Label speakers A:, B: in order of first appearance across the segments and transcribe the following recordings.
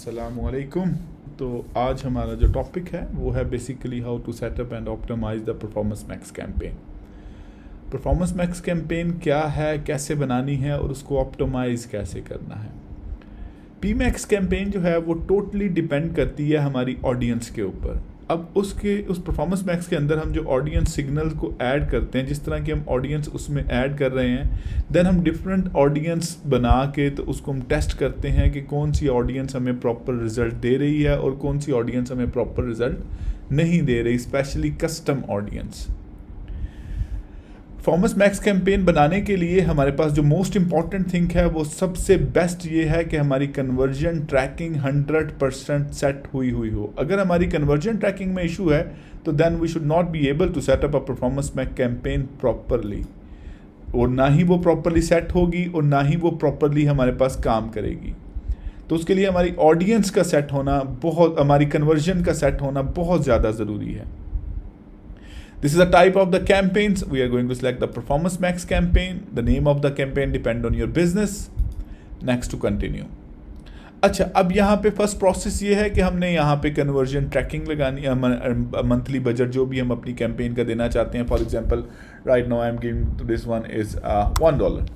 A: अस्सलामुअलैकुम। तो आज हमारा जो टॉपिक है वो है basically how to setup and optimise the performance max campaign. Performance max campaign क्या है, कैसे बनानी है और उसको ऑप्टिमाइज़ कैसे करना है। पी मैक्स कैंपेन जो है वो टोटली डिपेंड करती है हमारी ऑडियंस के ऊपर। अब उस परफॉर्मेंस मैक्स के अंदर हम जो ऑडियंस सिग्नल को ऐड करते हैं, जिस तरह की हम ऑडियंस उसमें ऐड कर रहे हैं, देन हम डिफरेंट ऑडियंस बना के तो उसको हम टेस्ट करते हैं कि कौन सी ऑडियंस हमें प्रॉपर रिजल्ट दे रही है और कौन सी ऑडियंस हमें प्रॉपर रिजल्ट नहीं दे रही, specially custom audience. Performance max campaign बनाने के लिए हमारे पास जो मोस्ट इम्पॉर्टेंट थिंग है वो सबसे बेस्ट ये है कि हमारी कन्वर्जन ट्रैकिंग 100% सेट हुई हो। अगर हमारी कन्वर्जन ट्रैकिंग में इशू है तो then we should not be able to set up a performance max campaign properly, और ना ही वो प्रॉपरली सेट होगी और ना ही वो प्रॉपरली हमारे पास काम करेगी। तो उसके लिए हमारी ऑडियंस का सेट होना हमारी कन्वर्जन का सेट होना बहुत ज़्यादा ज़रूरी है। This is a type of the campaigns. We are going to select the Performance Max campaign. The name of the campaign depend on your business. Next to continue. अच्छा, अब यहाँ पे फर्स्ट प्रोसेस ये है कि हमने यहाँ पे कन्वर्जन ट्रैकिंग लगानी है। मंथली बजट जो भी हम अपनी कैंपेन का देना चाहते हैं, for example right now I am giving to this one is $1।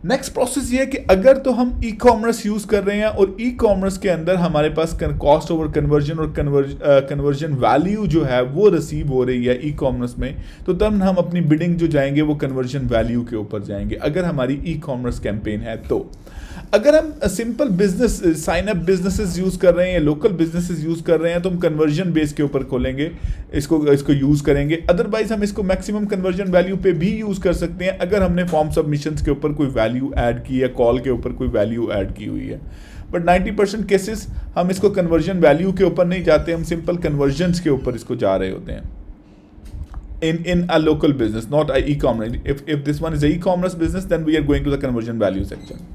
A: Next process ये है कि अगर तो हम ई कॉमर्स यूज़ कर रहे हैं और ई कॉमर्स के अंदर हमारे पास कॉस्ट ओवर कन्वर्जन और कन्वर्जन वैल्यू जो है वो रिसीव हो रही है ई कॉमर्स में, तो तब हम अपनी बिडिंग जो जाएंगे वो कन्वर्जन वैल्यू के ऊपर जाएंगे, अगर हमारी ई कॉमर्स कैंपेन है। तो अगर हम simple business sign up businesses use कर रहे हैं या लोकल बिजनेसेस यूज़ कर रहे हैं तो हम कन्वर्जन बेस के ऊपर खोलेंगे, इसको यूज़ करेंगे। अदरवाइज हम इसको मैक्सिमम कन्वर्जन वैल्यू पे भी यूज़ कर सकते हैं अगर हमने फॉर्म सबमिशंस के ऊपर कोई वैल्यू ऐड की है, कॉल के ऊपर कोई वैल्यू ऐड की हुई है। बट 90% केसेस हम इसको कन्वर्जन वैल्यू के ऊपर नहीं जाते, हम सिंपल कन्वर्जन्स के ऊपर इसको जा रहे होते हैं in a local business, not a e-commerce. If this one is a e-commerce business, then we are going to the conversion value section.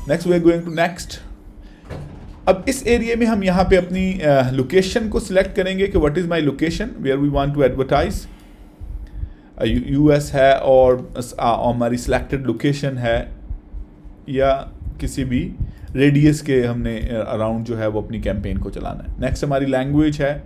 A: Next we are going to next. अब इस area में हम यहाँ पे अपनी लोकेशन को select करेंगे कि what is my location where we want to advertise. US है और हमारी सिलेक्टेड लोकेशन है या किसी भी रेडियस के हमने अराउंड जो है वो अपनी कैंपेन को चलाना है। नेक्स्ट हमारी लैंग्वेज है।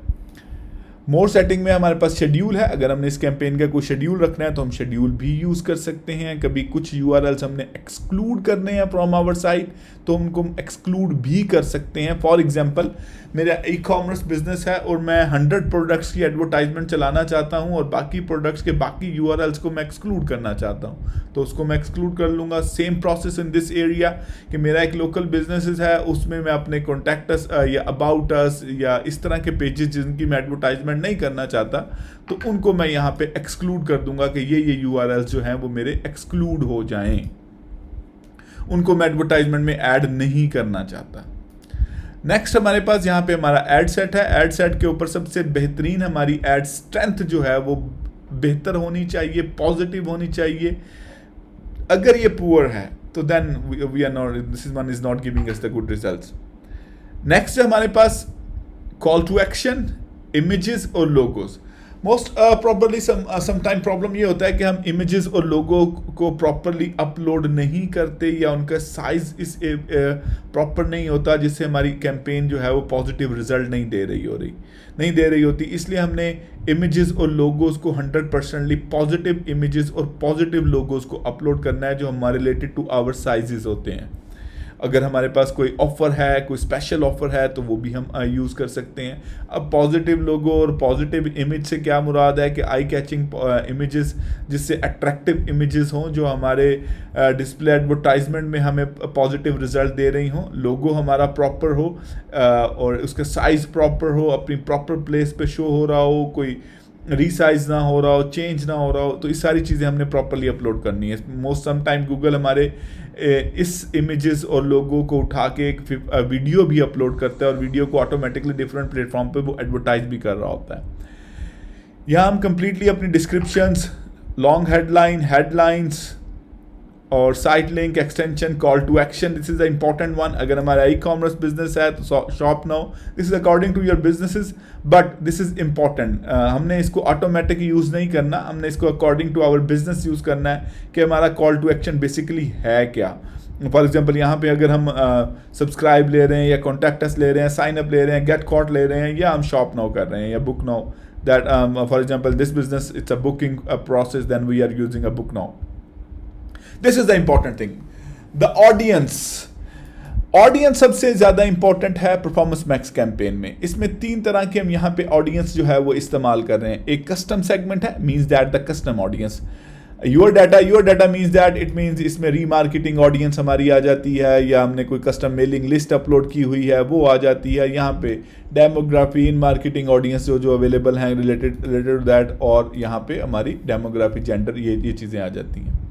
A: मोर सेटिंग में हमारे पास शेड्यूल है। अगर हमने इस कैंपेन का कोई शेड्यूल रखना है तो हम शेड्यूल भी यूज़ कर सकते हैं। कभी कुछ यूआरएल्स हमने एक्सक्लूड करने हैं फ्रॉम आवर साइट तो उनको हम एक्सक्लूड भी कर सकते हैं। फॉर एग्जांपल मेरा ई कॉमर्स बिजनेस है और मैं 100 प्रोडक्ट्स की एडवर्टाइजमेंट चलाना चाहता हूं और बाकी प्रोडक्ट्स के बाकी यूआरएल्स को मैं एक्सक्लूड करना चाहता हूं, तो उसको मैं एक्सक्लूड कर लूँगा। Same process in this area कि मेरा एक लोकल बिजनेस है, उसमें मैं अपने कॉन्टैक्ट अस या अबाउट अस या इस तरह के पेजेस जिनकी मैं एडवर्टाइजमेंट नहीं करना चाहता तो उनको मैं यहाँ पे एक्सक्लूड कर दूंगा कि ये यूआरएल्स जो हैं वो मेरे एक्सक्लूड हो जाएं, उनको मैं एडवर्टाइजमेंट में ऐड नहीं करना चाहता। नेक्स्ट हमारे पास यहाँ पे हमारा एड सेट है। एड सेट के ऊपर सबसे बेहतरीन हमारी एड स्ट्रेंथ जो है वो बेहतर होनी चाहिए, पॉजिटिव होनी चाहिए। अगर ये पुअर है तो then we are not, this one is not giving us the good results. Next हमारे पास कॉल टू एक्शन, इमेजेस और logos. Most properly sometime problem ये होता है कि हम इमेजेस और लोगो को प्रॉपरली अपलोड नहीं करते या उनका साइज इस प्रॉपर नहीं होता, जिससे हमारी कैंपेन जो है वो पॉजिटिव रिजल्ट नहीं दे रही होती। इसलिए हमने इमेजेस और लोगोस को 100% पॉजिटिव इमेजेस और पॉजिटिव लोगोस को अपलोड करना है जो हमारे रिलेटेड टू आवर साइजेस होते हैं। अगर हमारे पास कोई ऑफ़र है, कोई स्पेशल ऑफ़र है तो वो भी हम यूज़ कर सकते हैं। अब पॉजिटिव लोगो और पॉजिटिव इमेज से क्या मुराद है कि आई कैचिंग इमेजेस, जिससे अट्रैक्टिव इमेजेस हों जो हमारे डिस्प्ले एडवर्टाइजमेंट में हमें पॉजिटिव रिजल्ट दे रही हों। लोगो हमारा प्रॉपर हो और उसका साइज़ प्रॉपर हो, अपनी प्रॉपर प्लेस पे शो हो रहा हो, कोई रीसाइज ना हो रहा हो, चेंज ना हो रहा हो, तो इस सारी चीज़ें हमने प्रॉपरली अपलोड करनी है। मोस्ट सम टाइम गूगल हमारे इस इमेजेस और लोगों को उठा के एक वीडियो भी अपलोड करता है और वीडियो को ऑटोमेटिकली डिफरेंट प्लेटफॉर्म पे वो एडवर्टाइज भी कर रहा होता है। यहाँ हम कंप्लीटली अपनी डिस्क्रिप्शंस, लॉन्ग हेडलाइंस और site link, extension, call to action, this is the important one. अगर हमारा ई कॉमर्स बिजनेस है तो shop now, this is according to your businesses, but this is important. हमने इसको ऑटोमेटिक यूज़ नहीं करना, हमने इसको according to our business use करना है कि हमारा कॉल टू एक्शन बेसिकली है क्या। फॉर एग्जांपल यहाँ पे अगर हम सब्सक्राइब ले रहे हैं या कॉन्टैक्ट अस ले रहे हैं, साइन अप ले रहे हैं, गेट कॉट ले रहे हैं, या हम शॉप नाउ कर रहे हैं या book now, that for example this business it's a booking process, then we are using a book now. This is the important thing. The audience सबसे ज़्यादा इंपॉर्टेंट है परफॉर्मेंस मैक्स कैंपेन में. इसमें 3 तरह के हम यहाँ पे ऑडियंस जो है वो इस्तेमाल कर रहे हैं. एक कस्टम सेगमेंट है, means that the custom audience. Your data means that it means इसमें रीमार्केटिंग ऑडियंस हमारी आ जाती है, या हमने कोई कस्टम मेलिंग लिस्ट अपलोड की हुई है वो आ जाती है. यहाँ पे डेमोग्राफी, इन मार्केटिंग ऑडियंस जो अवेलेबल हैं रिलेटेड टू दैट, और यहाँ पे हमारी डेमोग्राफी, जेंडर, ये चीज़ें आ जाती हैं.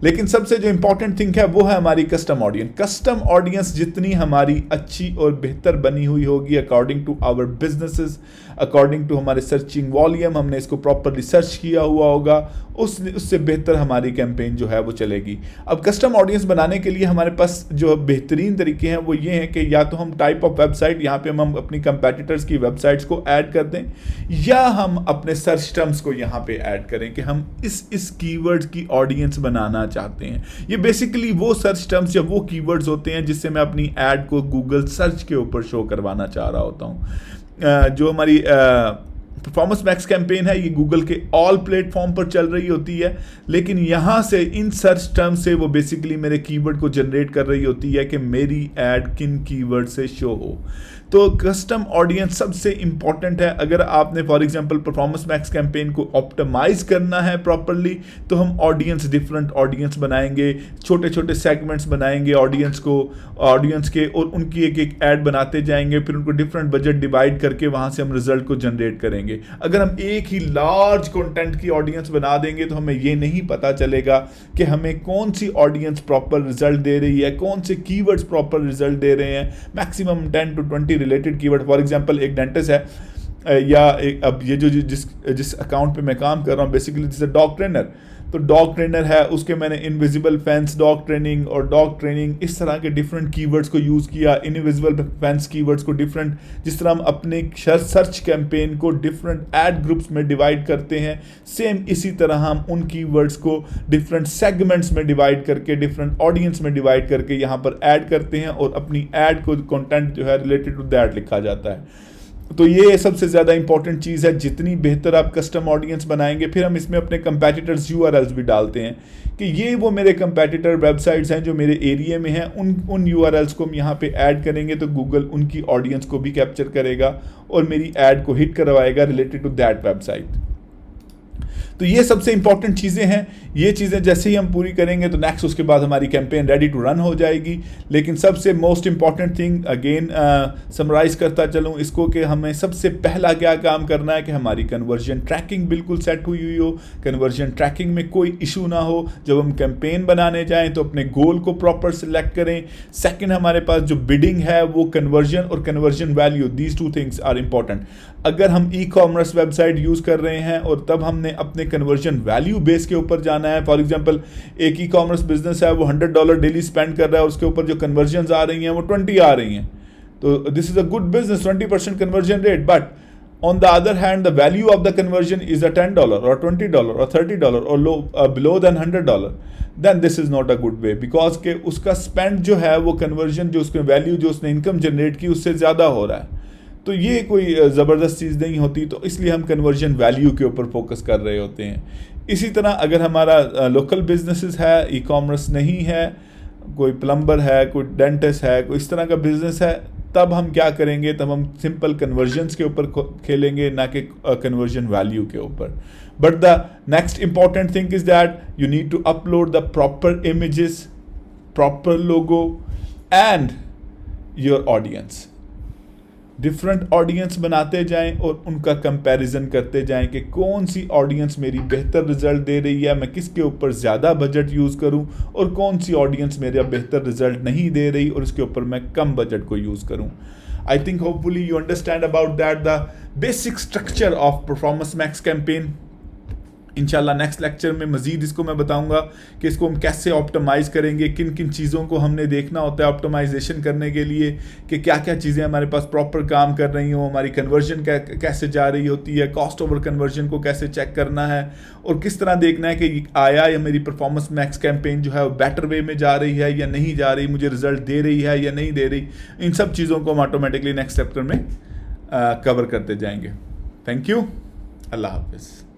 A: लेकिन सबसे जो इंपॉर्टेंट थिंग है वो है हमारी कस्टम ऑडियंस. कस्टम ऑडियंस जितनी हमारी अच्छी और बेहतर बनी हुई होगी according to our businesses, according to हमारे सर्चिंग वॉल्यूम, हमने इसको प्रॉपरली सर्च किया हुआ होगा, उससे बेहतर हमारी कैंपेन जो है वो चलेगी. अब कस्टम ऑडियंस बनाने के लिए हमारे पास जो बेहतरीन तरीके हैं वो ये हैं कि या तो हम टाइप ऑफ वेबसाइट, यहाँ पे हम अपनी कंपेटिटर्स की वेबसाइट्स को ऐड कर दें, या हम अपने सर्च टर्म्स को यहाँ पे ऐड करें कि हम इस कीवर्ड्स की ऑडियंस बनाना चाहते हैं. ये बेसिकली वो सर्च टर्म्स या वो कीवर्ड्स होते हैं जिससे मैं अपनी ऐड को गूगल सर्च के ऊपर शो करवाना चाह रहा होता हूँ. जो हमारी परफॉर्मेंस मैक्स कैंपेन है ये गूगल के ऑल प्लेटफॉर्म पर चल रही होती है, लेकिन यहाँ से इन सर्च टर्म से वो बेसिकली मेरे कीवर्ड को जनरेट कर रही होती है कि मेरी ऐड किन कीवर्ड से शो हो. तो कस्टम ऑडियंस सबसे इंपॉर्टेंट है. अगर आपने for example performance max campaign को ऑप्टिमाइज करना है प्रॉपरली, तो हम डिफरेंट ऑडियंस बनाएंगे, छोटे छोटे सेगमेंट्स बनाएंगे ऑडियंस के, और उनकी एक ऐड बनाते जाएंगे, फिर उनको डिफरेंट बजट डिवाइड करके वहाँ से हम रिजल्ट को जनरेट करेंगे. अगर हम एक ही लार्ज कंटेंट की ऑडियंस बना देंगे तो हमें ये नहीं पता चलेगा कि हमें कौन सी ऑडियंस प्रॉपर रिजल्ट दे रही है, कौन से कीवर्ड्स प्रॉपर रिजल्ट दे रहे हैं. Maximum 10 to 20 related keyword. For example एक डेंटिस्ट है, या अब ये जो जिस अकाउंट पे मैं काम कर रहा हूँ, basically this is dog trainer. तो डॉग ट्रेनर है, उसके मैंने इनविजिबल फेंस डॉग ट्रेनिंग और डॉग ट्रेनिंग, इस तरह के डिफरेंट कीवर्ड्स को यूज़ किया. इनविजिबल फेंस कीवर्ड्स को डिफरेंट, जिस तरह हम अपने सर्च कैंपेन को डिफरेंट एड ग्रुप्स में डिवाइड करते हैं, सेम इसी तरह हम उन कीवर्ड्स को डिफरेंट सेगमेंट्स में डिवाइड करके, डिफरेंट ऑडियंस में डिवाइड करके यहाँ पर ऐड करते हैं, और अपनी ऐड को कंटेंट जो है रिलेटेड टू दैट लिखा जाता है. तो ये सबसे ज़्यादा इंपॉर्टेंट चीज़ है. जितनी बेहतर आप कस्टम ऑडियंस बनाएंगे, फिर हम इसमें अपने कंपेटिटर्स URLs भी डालते हैं कि ये वो मेरे कंपेटिटर वेबसाइट्स हैं जो मेरे एरिया में हैं, उन URLs को हम यहाँ पे ऐड करेंगे तो गूगल उनकी ऑडियंस को भी कैप्चर करेगा और मेरी ऐड को हिट करवाएगा रिलेटेड टू दैट वेबसाइट. तो ये सबसे इंपॉर्टेंट चीज़ें हैं. ये चीज़ें जैसे ही हम पूरी करेंगे तो नेक्स्ट उसके बाद हमारी कैंपेन रेडी टू रन हो जाएगी. लेकिन सबसे most important thing again summarise करता चलूँ इसको, कि हमें सबसे पहला क्या काम करना है कि हमारी कन्वर्जन ट्रैकिंग बिल्कुल सेट हुई हो, कन्वर्जन ट्रैकिंग में कोई इशू ना हो. जब हम कैंपेन बनाने जाएँ तो अपने गोल को प्रॉपर सिलेक्ट करें. सेकेंड, हमारे पास जो बिडिंग है वो कन्वर्जन और conversion value, these 2 things are important. अगर हम ई-कॉमर्स वेबसाइट यूज़ कर रहे हैं और तब हमने अपने कन्वर्जन वैल्यू बेस के ऊपर जाना है. फॉर एग्जांपल एक ई-कॉमर्स बिजनेस है, वो $100 डेली स्पेंड कर रहा है, उसके ऊपर जो कन्वर्जन्स आ रही हैं वो 20 आ रही हैं. तो this is a good business, 20% conversion rate. But on the other hand the value of the conversion is a $10 और $20 और $30 और below then $100. Then this is not a good way, because के उसका स्पेंड जो है वो कन्वर्जन जो उसके वैल्यू जो उसने इनकम जनरेट की उससे ज़्यादा हो रहा है. तो ये कोई ज़बरदस्त चीज़ नहीं होती. तो इसलिए हम कन्वर्जन वैल्यू के ऊपर फोकस कर रहे होते हैं. इसी तरह अगर हमारा लोकल बिजनेसेस है, ई-कॉमर्स नहीं है, कोई प्लम्बर है, कोई डेंटिस्ट है, कोई इस तरह का बिजनेस है, तब हम क्या करेंगे, तब हम सिंपल कन्वर्जन्स के ऊपर खेलेंगे, ना कि कन्वर्जन वैल्यू के ऊपर. But the next important thing is that you need to upload the proper images, proper logo and your audience. Different audience बनाते जाएं और उनका कंपैरिजन करते जाएं कि कौन सी ऑडियंस मेरी बेहतर रिजल्ट दे रही है, मैं किसके ऊपर ज़्यादा बजट यूज़ करूं, और कौन सी ऑडियंस मेरा बेहतर रिजल्ट नहीं दे रही और उसके ऊपर मैं कम बजट को यूज़ करूं. I think hopefully you understand about that the basic structure of performance max campaign. इंशाल्लाह नेक्स्ट लेक्चर में मज़ीद इसको मैं बताऊंगा कि इसको हम कैसे ऑप्टिमाइज़ करेंगे, किन किन चीज़ों को हमने देखना होता है ऑप्टिमाइजेशन करने के लिए, कि क्या क्या चीज़ें हमारे पास प्रॉपर काम कर रही हों, हमारी कन्वर्जन कैसे जा रही होती है, कॉस्ट ओवर कन्वर्जन को कैसे चेक करना है, और किस तरह देखना है कि आया या मेरी परफॉर्मेंस मैक्स कैंपेन जो है वो बेटर वे में जा रही है या नहीं जा रही, मुझे रिजल्ट दे रही है या नहीं दे रही। इन सब चीज़ों को हम ऑटोमेटिकली नेक्स्ट चैप्टर में कवर करते जाएंगे। थैंक यू, अल्लाह हाफिज़।